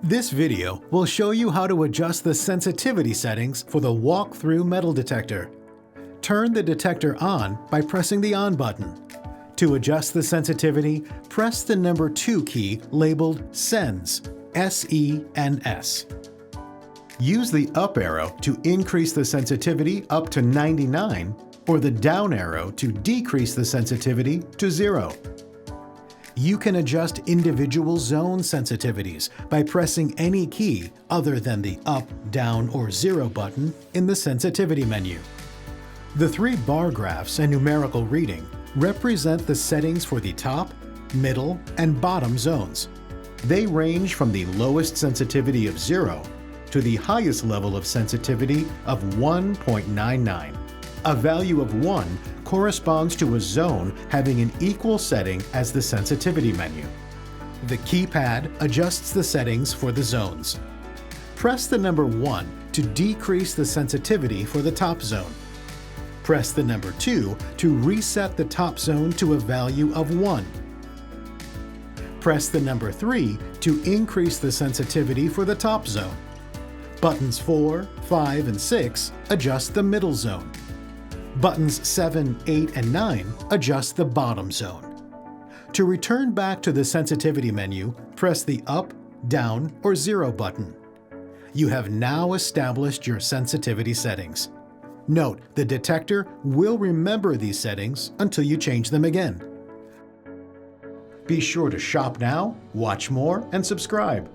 This video will show you how to adjust the sensitivity settings for the walk-through metal detector. Turn the detector on by pressing the on button. To adjust the sensitivity, press the number 2 key labeled SENS, S-E-N-S. Use the up arrow to increase the sensitivity up to 99 or the down arrow to decrease the sensitivity to 0. You can adjust individual zone sensitivities by pressing any key other than the up, down, or 0 button in the sensitivity menu. The 3 bar graphs and numerical reading represent the settings for the top, middle, and bottom zones. They range from the lowest sensitivity of 0 to the highest level of sensitivity of 1.99. A value of 1 corresponds to a zone having an equal setting as the sensitivity menu. The keypad adjusts the settings for the zones. Press the number 1 to decrease the sensitivity for the top zone. Press the number 2 to reset the top zone to a value of 1. Press the number 3 to increase the sensitivity for the top zone. Buttons 4, 5, and 6 adjust the middle zone. Buttons 7, 8, and 9 adjust the bottom zone. To return back to the sensitivity menu, press the up, down, or 0 button. You have now established your sensitivity settings. Note, the detector will remember these settings until you change them again. Be sure to shop now, watch more, and subscribe.